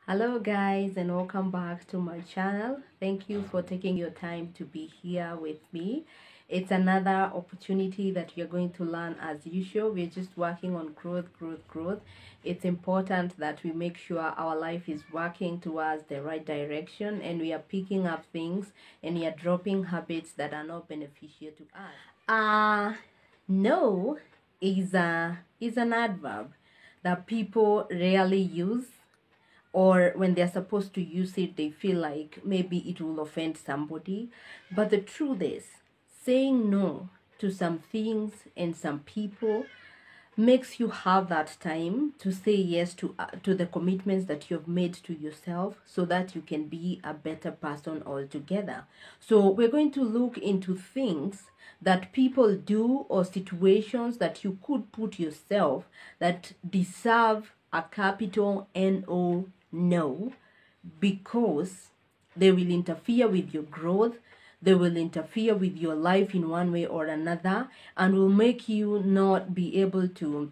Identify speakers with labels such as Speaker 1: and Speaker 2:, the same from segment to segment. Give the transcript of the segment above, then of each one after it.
Speaker 1: Hello guys, and welcome back to my channel. Thank you for taking your time to be here with me. It's another opportunity that you're going to learn. As usual, we're just working on growth. It's important that we make sure our life is working towards the right direction and we are picking up things and we are dropping habits that are not beneficial to us. No is an adverb that people rarely use, or when they're supposed to use it, they feel like maybe it will offend somebody. But the truth is, saying no to some things and some people makes you have that time to say yes to the commitments that you've made to yourself, so that you can be a better person altogether. So we're going to look into things that people do or situations that you could put yourself that deserve a capital No, no, because they will interfere with your growth, they will interfere with your life in one way or another, and will make you not be able to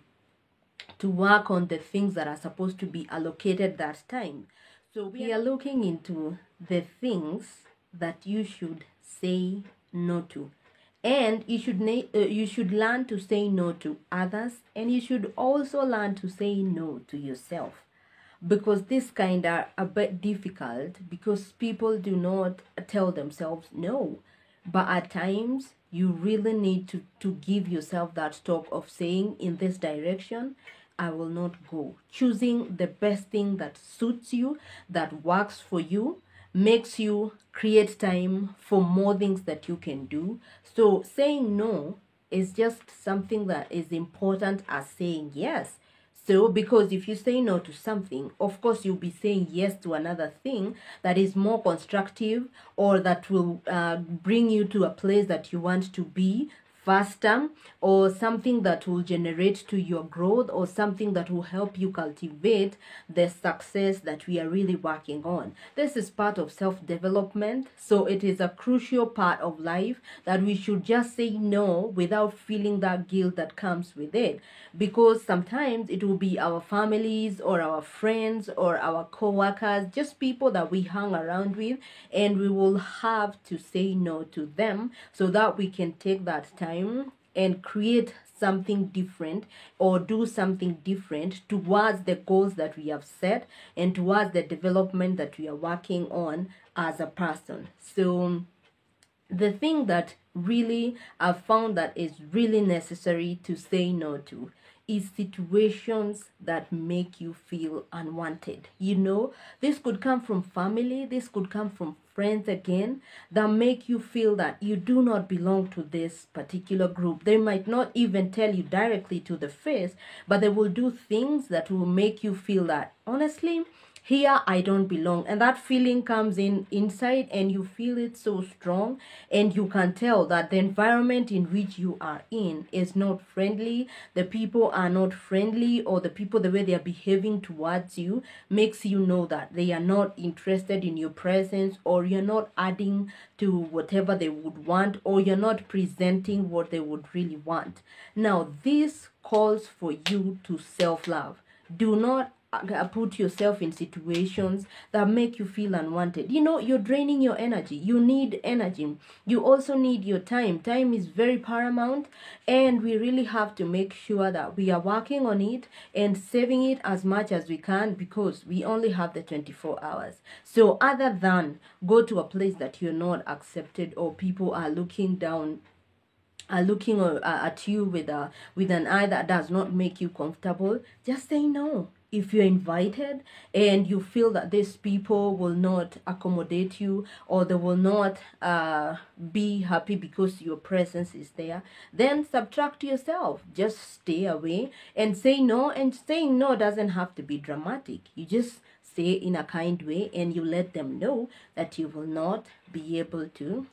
Speaker 1: work on the things that are supposed to be allocated that time. So we are looking into the things that you should say no to. And you should learn to say no to others, and you should also learn to say no to yourself, because this kind are a bit difficult because people do not tell themselves no. But at times you really need to give yourself that talk of saying, in this direction I will not go. Choosing the best thing that suits you, that works for you, makes you create time for more things that you can do. So saying no is just something that is important as saying yes. So, because if you say no to something, of course, you'll be saying yes to another thing that is more constructive, or that will bring you to a place that you want to be faster, or something that will generate to your growth, or something that will help you cultivate the success that we are really working on. This is part of self-development, so it is a crucial part of life that we should just say no without feeling that guilt that comes with it, because sometimes it will be our families or our friends or our co-workers, just people that we hang around with, and we will have to say no to them so that we can take that time and create something different, or do something different towards the goals that we have set and towards the development that we are working on as a person. So the thing that really I've found that is really necessary to say no to is situations that make you feel unwanted. This could come from family, this could come from friends again, that make you feel that you do not belong to this particular group. They might not even tell you directly to the face, but they will do things that will make you feel that, honestly, here I don't belong. And that feeling comes in inside, and you feel it so strong, and you can tell that the environment in which you are in is not friendly, the people are not friendly, or the people, the way they are behaving towards you, makes you know that they are not interested in your presence, or you're not adding to whatever they would want, or you're not presenting what they would really want. Now this calls for you to self-love. Do not put yourself in situations that make you feel unwanted. You're draining your energy. You need energy. You also need your time. Time is very paramount, and we really have to make sure that we are working on it and saving it as much as we can, because we only have the 24 hours. So other than go to a place that you're not accepted, or people are looking down, are looking at you with an eye that does not make you comfortable, just say no. If you're invited and you feel that these people will not accommodate you, or they will not be happy because your presence is there, then subtract yourself. Just stay away and say no. And saying no doesn't have to be dramatic. You just say in a kind way, and you let them know that you will not be able to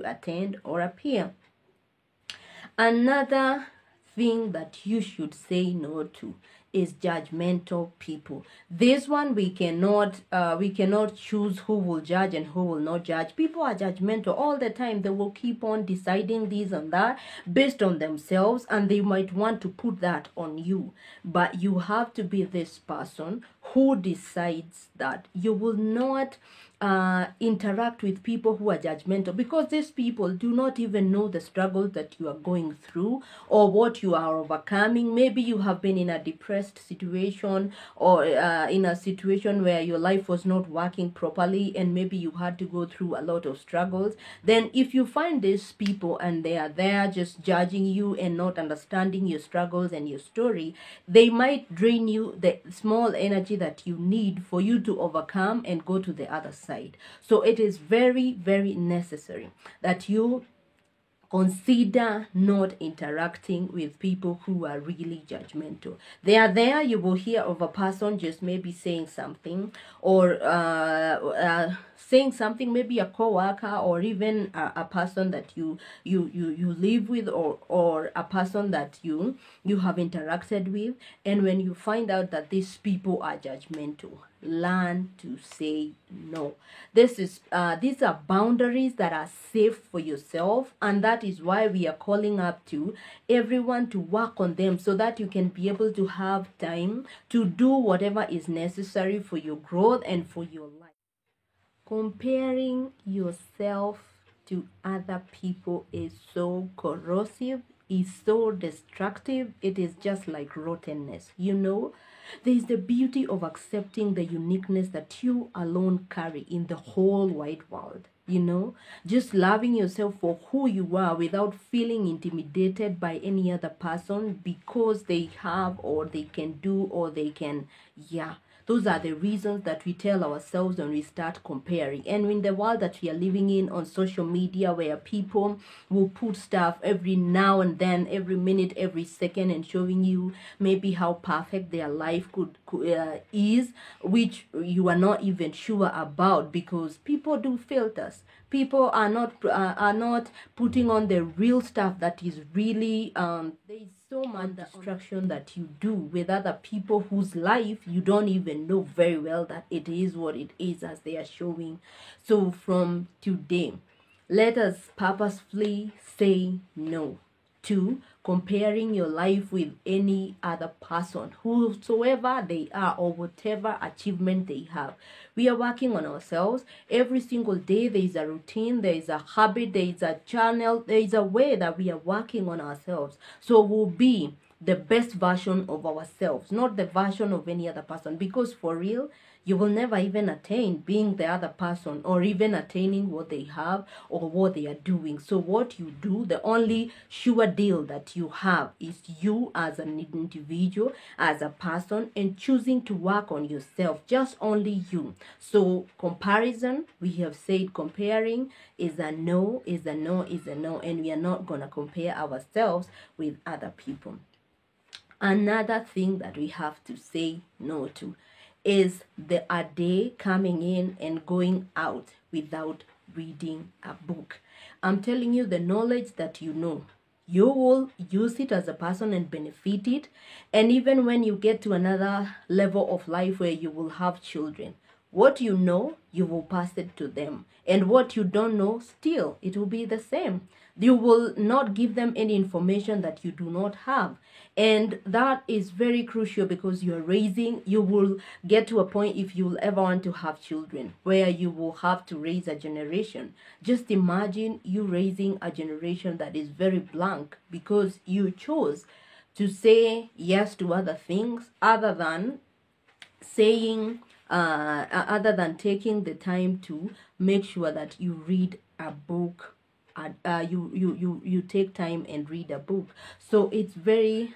Speaker 1: attend or appear. Another thing that you should say no to is judgmental people. This one we cannot choose who will judge and who will not judge. People are judgmental all the time. They will keep on deciding this and that based on themselves, and they might want to put that on you. But you have to be this person who decides that you will not interact with people who are judgmental, because these people do not even know the struggles that you are going through or what you are overcoming. Maybe you have been in a depressed situation, or in a situation where your life was not working properly, and maybe you had to go through a lot of struggles. Then if you find these people and they are there just judging you and not understanding your struggles and your story, they might drain you the small energy that you need for you to overcome and go to the other side. So it is very, very necessary that you consider not interacting with people who are really judgmental. They are there. You will hear of a person just maybe saying something, or saying something, maybe a co-worker, or even a person that you live with, or a person that you have interacted with. And when you find out that these people are judgmental, learn to say no. These are boundaries that are safe for yourself, and that is why we are calling up to everyone to work on them, so that you can be able to have time to do whatever is necessary for your growth and for your life. Comparing yourself to other people is so corrosive, is so destructive. It is just like rottenness. There is the beauty of accepting the uniqueness that you alone carry in the whole wide world. Just loving yourself for who you are without feeling intimidated by any other person because they have, or they can do, or they can, those are the reasons that we tell ourselves when we start comparing. And in the world that we are living in on social media, where people will put stuff every now and then, every minute, every second, and showing you maybe how perfect their life is, which you are not even sure about, because people do filters. People are not putting on the real stuff that is really there is so much distraction that you do with other people whose life you don't even know very well that it is what it is as they are showing. So from today, let us purposefully say no to comparing your life with any other person, whosoever they are, or whatever achievement they have. We are working on ourselves every single day. There is a routine, there is a habit, there is a channel, there is a way that we are working on ourselves. So we'll be the best version of ourselves, not the version of any other person, because for real, you will never even attain being the other person, or even attaining what they have or what they are doing. So what you do, the only sure deal that you have is you as an individual, as a person, and choosing to work on yourself, just only you. So comparison, we have said comparing is a no, is a no, is a no, and we are not going to compare ourselves with other people. Another thing that we have to say no to is a day coming in and going out without reading a book. I'm telling you, the knowledge that you will use it as a person and benefit it. And even when you get to another level of life where you will have children, what you know, you will pass it to them. And what you don't know, still, it will be the same. You will not give them any information that you do not have. And that is very crucial, because you will get to a point, if you will ever want to have children, where you will have to raise a generation. Just imagine you raising a generation that is very blank, because you chose to say yes to other things other than taking the time to make sure that you read a book. You take time and read a book. So it's very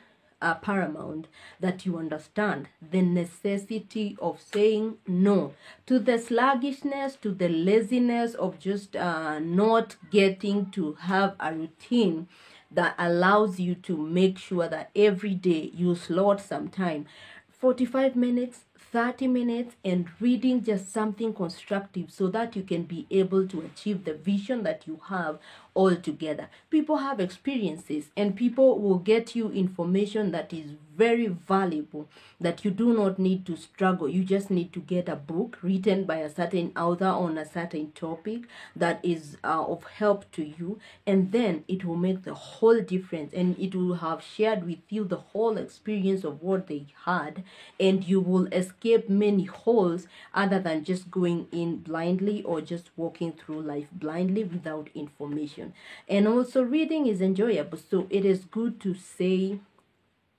Speaker 1: paramount that you understand the necessity of saying no to the sluggishness, to the laziness of just not getting to have a routine that allows you to make sure that every day you slot some time, 45 minutes, 30 minutes, and reading just something constructive, so that you can be able to achieve the vision that you have altogether. People have experiences, and people will get you information that is very valuable, that you do not need to struggle. You just need to get a book written by a certain author on a certain topic that is of help to you, and then it will make the whole difference, and it will have shared with you the whole experience of what they had, and you will escape many holes other than just going in blindly or just walking through life blindly without information. And also, reading is enjoyable, so it is good to say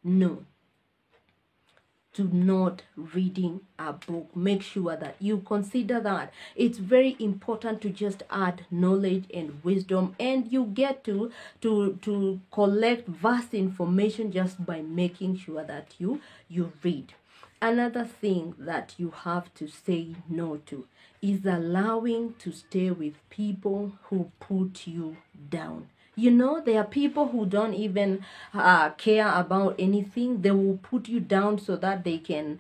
Speaker 1: no to not reading a book. Make sure that you consider that it's very important to just add knowledge and wisdom, and you get to collect vast information just by making sure that you read. Another thing that you have to say no to is allowing to stay with people who put you down. You know, there are people who don't even care about anything. They will put you down so that they can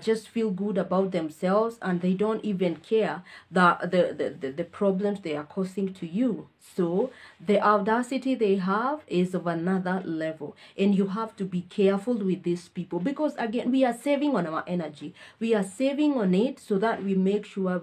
Speaker 1: just feel good about themselves, and they don't even care the problems they are causing to you. So the audacity they have is of another level, and you have to be careful with these people, because again, we are saving on our energy. We are saving on it so that we make sure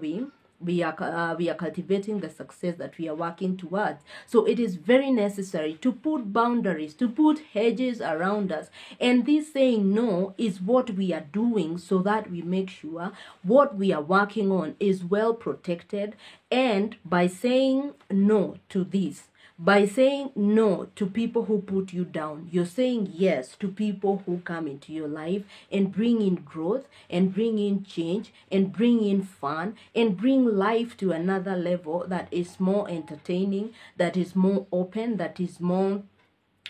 Speaker 1: we are cultivating the success that we are working towards. So it is very necessary to put boundaries, to put hedges around us, and this saying no is what we are doing so that we make sure what we are working on is well protected. And by saying no to this, by saying no to people who put you down, you're saying yes to people who come into your life and bring in growth and bring in change and bring in fun and bring life to another level that is more entertaining, that is more open, that is more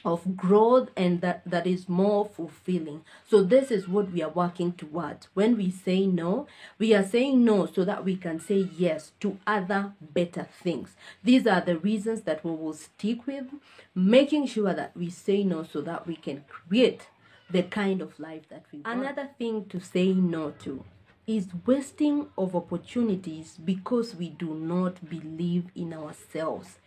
Speaker 1: of growth, and that is more fulfilling. So this is what we are working towards. When we say no, we are saying no so that we can say yes to other better things. These are the reasons that we will stick with, making sure that we say no so that we can create the kind of life that we want. Another thing to say no to is wasting of opportunities because we do not believe in ourselves.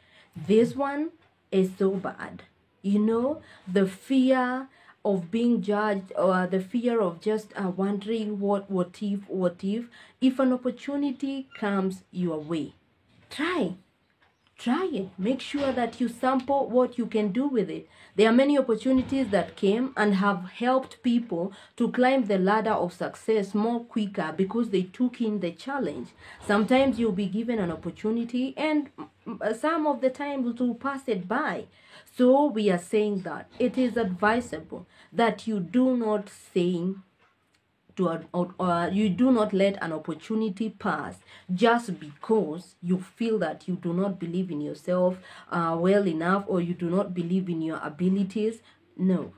Speaker 1: This one is so bad. You know, the fear of being judged, or the fear of just wondering what if an opportunity comes your way, try it. Make sure that you sample what you can do with it. There are many opportunities that came and have helped people to climb the ladder of success more quicker because they took in the challenge. Sometimes you'll be given an opportunity, and some of the time to pass it by. So we are saying that it is advisable that you do not say you do not let an opportunity pass just because you feel that you do not believe in yourself well enough, or you do not believe in your abilities. No,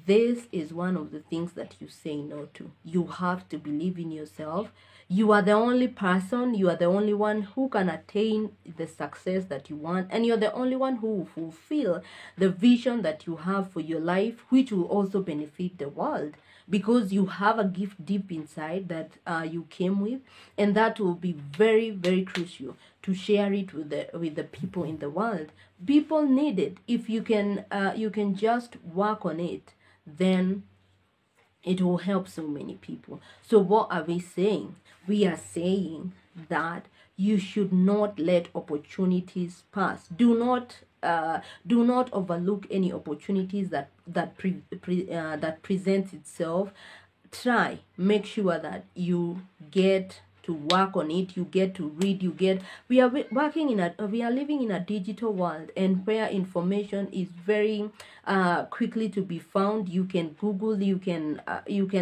Speaker 1: this is one of the things that you say no to. You have to believe in yourself. You are the only person, you are the only one who can attain the success that you want, and you're the only one who will fulfill the vision that you have for your life, which will also benefit the world, because you have a gift deep inside that you came with, and that will be very, very crucial to share it with the people in the world. People need it. If you can just work on it, then it will help so many people. So what are we saying? We are saying that you should not let opportunities pass. Do not overlook any opportunities that presents itself. Try, make sure that you get to work on it, you get to read, we are living in a digital world, and where information is very quickly to be found. You can Google, you can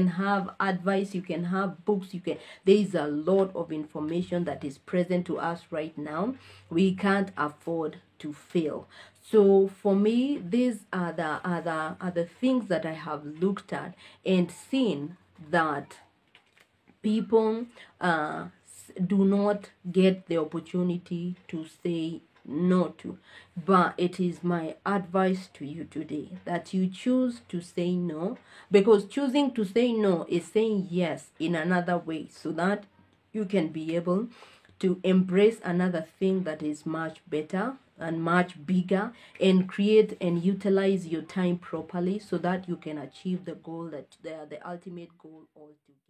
Speaker 1: have advice, you can have books, there is a lot of information that is present to us right now. We can't afford to fail. So for me, these are the things that I have looked at and seen that people do not get the opportunity to say no to. But it is my advice to you today that you choose to say no, because choosing to say no is saying yes in another way, so that you can be able to embrace another thing that is much better and much bigger, and create and utilize your time properly so that you can achieve the goal, that the ultimate goal altogether.